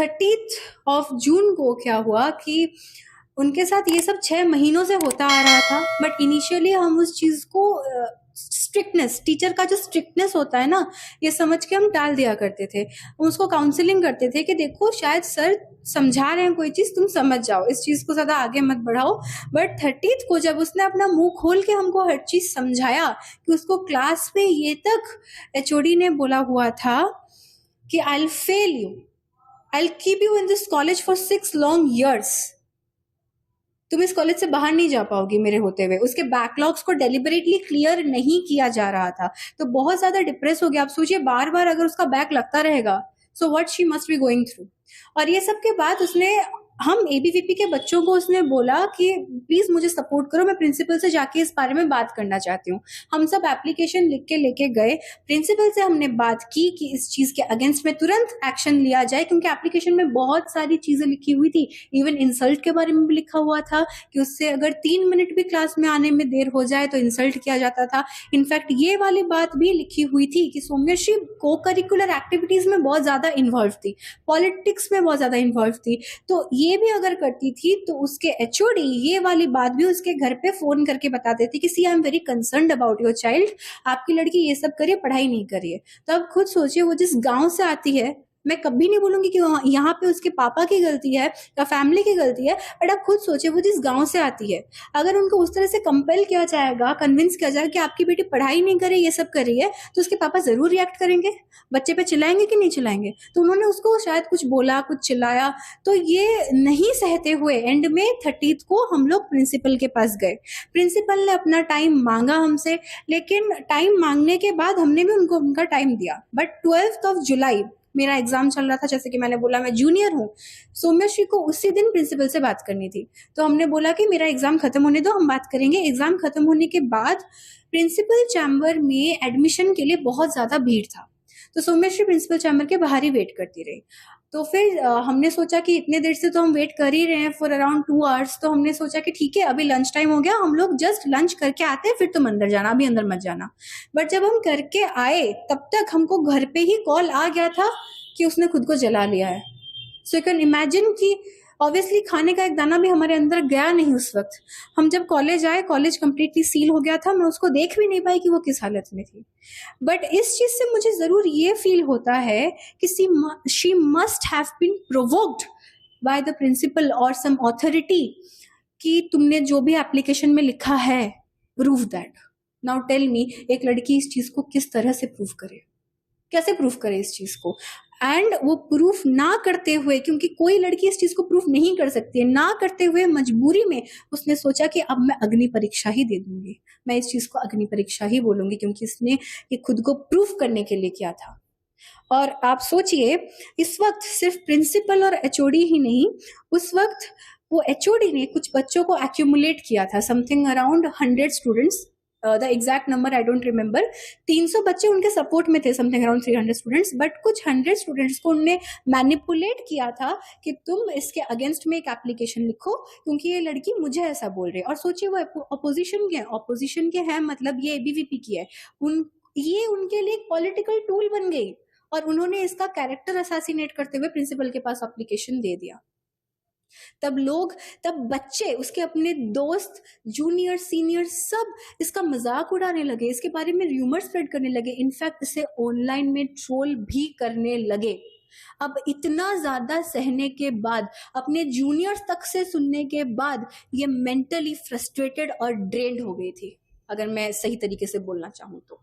30 को क्या हुआ कि उनके साथ ये सब 6 महीनों से होता आ रहा था, बट इनिशियली हम उस चीज को स्ट्रिक्टनेस, टीचर का जो स्ट्रिक्टनेस होता है ना, ये समझ के हम टाल दिया करते थे। उसको काउंसलिंग करते थे कि देखो शायद सर समझा रहे हैं कोई चीज, तुम समझ जाओ, इस चीज को ज्यादा आगे मत बढ़ाओ। बट 30 को जब उसने अपना मुंह खोल के हमको हर चीज समझाया कि उसको क्लास में ये तक एचओडी ने बोला हुआ था कि I will fail you, I will keep you in this college for 6 long years, तुम इस कॉलेज से बाहर नहीं जा पाओगी मेरे होते हुए। उसके बैकलॉग्स को डेलिबरेटली क्लियर नहीं किया जा रहा था, तो बहुत ज्यादा डिप्रेस हो गया। आप सोचिए बार बार अगर उसका बैक लगता रहेगा, so what she must be going through. और ये सब के बाद उसने हम एबीवीपी के बच्चों को उसने बोला कि प्लीज मुझे सपोर्ट करो, मैं प्रिंसिपल से जाके इस बारे में बात करना चाहती हूँ। हम सब एप्लीकेशन लिख के लेके गए, प्रिंसिपल से हमने बात की कि इस चीज के अगेंस्ट में तुरंत एक्शन लिया जाए, क्योंकि एप्लीकेशन में बहुत सारी चीजें लिखी हुई थी। इवन इंसल्ट के बारे में भी लिखा हुआ था कि उससे अगर 3 मिनट भी क्लास में आने में देर हो जाए तो इंसल्ट किया जाता था। इनफैक्ट ये वाली बात भी लिखी हुई थी कि सौम्यश्री को करिकुलर एक्टिविटीज में बहुत ज्यादा इन्वॉल्व थी, पॉलिटिक्स में बहुत ज्यादा इन्वॉल्व थी, तो ये भी अगर करती थी तो उसके एचओडी ये वाली बात भी उसके घर पे फोन करके बताते थे कि see I am very concerned about your child, आपकी लड़की ये सब करिए, पढ़ाई नहीं करिए। तो अब खुद सोचिए वो जिस गांव से आती है, मैं कभी नहीं बोलूंगी कि यहाँ पे उसके पापा की गलती है या फैमिली की गलती है, बट आप खुद सोचिए वो जिस गांव से आती है, अगर उनको उस तरह से कंपेल किया जाएगा, कन्विंस किया जाएगा कि आपकी बेटी पढ़ाई नहीं करे, ये सब कर रही है, तो उसके पापा जरूर रिएक्ट करेंगे, बच्चे पे चिल्लाएंगे कि नहीं चिल्लाएंगे। तो उन्होंने उसको शायद कुछ बोला, कुछ चिल्लाया, तो ये नहीं सहते हुए एंड में 30 को हम लोग प्रिंसिपल के पास गए। प्रिंसिपल ने अपना टाइम मांगा हमसे, लेकिन टाइम मांगने के बाद हमने भी उनको उनका टाइम दिया। बट 12 जुलाई मेरा एग्जाम चल रहा था, जैसे कि मैंने बोला मैं जूनियर हूँ, सौम्यश्री को उसी दिन प्रिंसिपल से बात करनी थी। तो हमने बोला कि मेरा एग्जाम खत्म होने दो, हम बात करेंगे। एग्जाम खत्म होने के बाद प्रिंसिपल चैम्बर में एडमिशन के लिए बहुत ज्यादा भीड़ था, तो सौम्यश्री प्रिंसिपल चैम्बर के बाहर ही वेट करती रही। तो फिर हमने सोचा कि इतने देर से तो हम वेट कर ही रहे हैं फॉर अराउंड 2 आवर्स, तो हमने सोचा कि ठीक है अभी लंच टाइम हो गया, हम लोग जस्ट लंच करके आते हैं, फिर तुम अंदर जाना, अभी अंदर मत जाना। बट जब हम करके आए तब तक हमको घर पे ही कॉल आ गया था कि उसने खुद को जला लिया है। सो यू कैन इमेजिन कि ऑब्वियसली खाने का एक दाना भी हमारे अंदर गया नहीं उस वक्त। हम जब कॉलेज आए, कॉलेज कंप्लीटली सील हो गया था, मैं उसको देख भी नहीं पाई कि वो किस हालत में थी। बट इस चीज से मुझे जरूर ये फील होता है कि she must have been provoked by the principal और सम ऑथोरिटी कि तुमने जो भी एप्लीकेशन में लिखा है prove that. Now tell me, एक लड़की इस चीज को किस तरह से प्रूव करे, कैसे प्रूफ करे इस चीज को। एंड वो प्रूफ ना करते हुए, क्योंकि कोई लड़की इस चीज को प्रूफ नहीं कर सकती है, ना करते हुए मजबूरी में उसने सोचा कि अब मैं अग्नि परीक्षा ही दे दूंगी, मैं इस चीज को अग्नि परीक्षा ही बोलूंगी, क्योंकि इसने ये खुद को प्रूफ करने के लिए किया था। और आप सोचिए इस वक्त सिर्फ प्रिंसिपल और एचओडी ही नहीं, उस वक्त वो एचओडी ने कुछ बच्चों को एक्यूमुलेट किया था, something around 100 students, the exact number I don't remember. 300 बच्चे उनके सपोर्ट में थे, समथिंग अराउंड 300 स्टूडेंट्स, बट कुछ 100 स्टूडेंट्स को उन्होंने मैनिपुलेट किया था कि तुम इसके अगेंस्ट में एक एप्लीकेशन लिखो क्योंकि ये लड़की मुझे ऐसा बोल रही है। और सोचिए वो अपोजिशन के हैं, ऑपोजिशन के हैं, मतलब ये एबीवीपी की है, ये उनके लिए एक पॉलिटिकल टूल बन गई और उन्होंने इसका कैरेक्टर असैसिनेट करते हुए प्रिंसिपल के पास एप्लीकेशन दे दिया। तब बच्चे, उसके अपने दोस्त, जूनियर सीनियर सब इसका मजाक उड़ाने लगे, इसके बारे में र्यूमर स्प्रेड करने लगे, इनफैक्ट इसे ऑनलाइन में ट्रोल भी करने लगे। अब इतना ज्यादा सहने के बाद, अपने जूनियर्स तक से सुनने के बाद, ये मेंटली फ्रस्ट्रेटेड और ड्रेन्ड हो गई थी, अगर मैं सही तरीके से बोलना चाहूँ तो।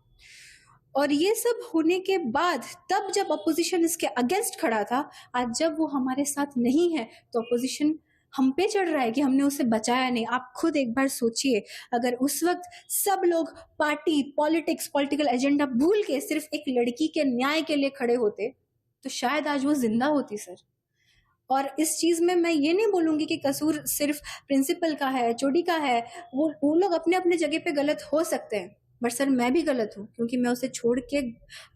और ये सब होने के बाद तब जब अपोजिशन इसके अगेंस्ट खड़ा था, आज जब वो हमारे साथ नहीं है तो अपोजिशन हम पे चढ़ रहा है कि हमने उसे बचाया नहीं। आप खुद एक बार सोचिए, अगर उस वक्त सब लोग पार्टी, पॉलिटिक्स, पॉलिटिकल एजेंडा भूल के सिर्फ एक लड़की के न्याय के लिए खड़े होते तो शायद आज वो जिंदा होती सर। और इस चीज में मैं ये नहीं बोलूंगी कि कसूर सिर्फ प्रिंसिपल का है, एचओडी का है, वो लोग अपने अपने जगह पे गलत हो सकते हैं, बट सर मैं भी गलत हूँ क्योंकि मैं उसे छोड़ के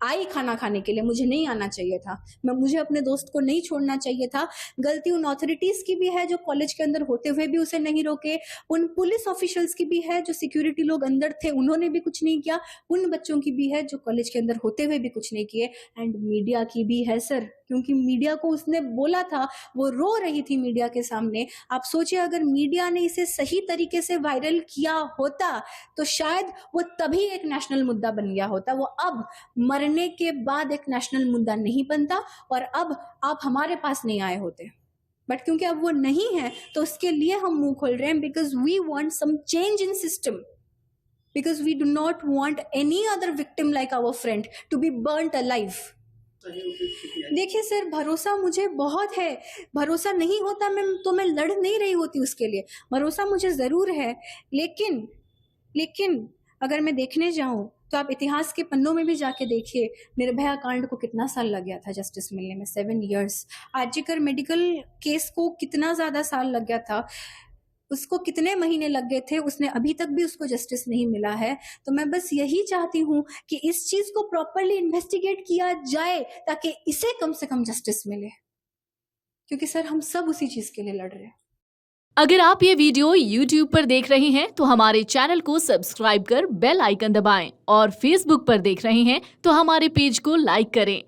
आई खाना खाने के लिए, मुझे नहीं आना चाहिए था, मुझे अपने दोस्त को नहीं छोड़ना चाहिए था। गलती उन ऑथोरिटीज की भी है जो कॉलेज के अंदर होते हुए भी उसे नहीं रोके, उन पुलिस ऑफिशियल्स की भी है जो सिक्योरिटी लोग अंदर थे उन्होंने भी कुछ नहीं किया, उन बच्चों की भी है जो कॉलेज के अंदर होते हुए भी कुछ नहीं किए, एंड मीडिया की भी है सर, क्योंकि मीडिया को उसने बोला था, वो रो रही थी मीडिया के सामने। आप सोचिए अगर मीडिया ने इसे सही तरीके से वायरल किया होता तो शायद वो तभी एक नेशनल मुद्दा बन गया होता। वो अब मरने के बाद एक नेशनल मुद्दा नहीं बनता और अब आप हमारे पास नहीं आए होते। बट क्योंकि अब वो नहीं है तो उसके लिए हम मुंह खोल रहे हैं, because we want some change in system, because we do not want any other victim like our friend to be burned alive. देखिए सर, भरोसा मुझे बहुत है, भरोसा नहीं होता मैं लड़ नहीं रही होती उसके लिए, भरोसा मुझे जरूर है। लेकिन अगर मैं देखने जाऊं तो आप इतिहास के पन्नों में भी जाके देखिए, निर्भया कांड को कितना साल लग गया था जस्टिस मिलने में, 7 years। आर्जिकर मेडिकल केस को कितना ज्यादा साल लग गया था, उसको कितने महीने लग गए थे, उसने अभी तक भी उसको जस्टिस नहीं मिला है। तो मैं बस यही चाहती हूँ कि इस चीज को प्रॉपरली इन्वेस्टिगेट किया जाए ताकि इसे कम से कम जस्टिस मिले, क्योंकि सर हम सब उसी चीज के लिए लड़ रहे हैं। अगर आप ये वीडियो YouTube पर देख रहे हैं तो हमारे चैनल को सब्सक्राइब कर बेल आइकन दबाएं और Facebook पर देख रहे हैं तो हमारे पेज को लाइक करें।